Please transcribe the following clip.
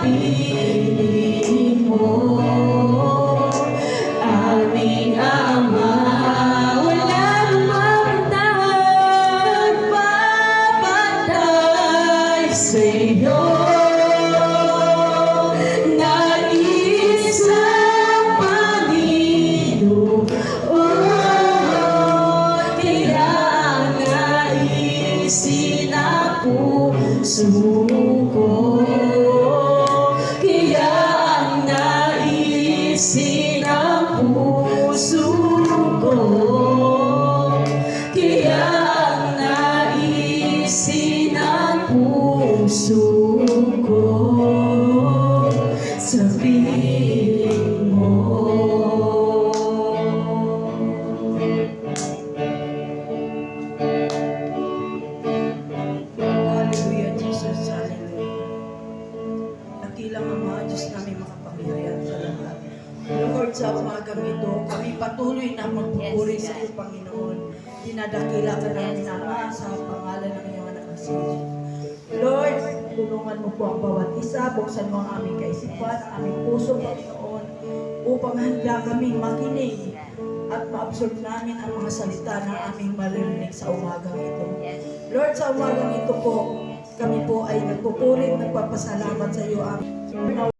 piling mo, aming Ama. Walang magpapatay sa'yo. Puso ko, kaya ang naisin ng puso ko, kaya ang naisin ng puso ko, sa piling mo. Dakilang Ama, Diyos namin makapangyarihan sa lahat. Lord, sa umagang ito, kami patuloy na magpupuri sa iyo, Panginoon. Dinadakila ka namin, Ama, sa pangalan ng iyong anak na si Jesus. Lord, tulungan mo po ang bawat isa, buksan mo ang aming kaisipan, aming puso, Panginoon, upang handa kaming makinig at ma-absorb namin ang mga salita na aming maririnig sa umagang ito. Lord, sa umagang ito po, kami po ay nagpupuri at nagpapasalamat sa iyo, Ama.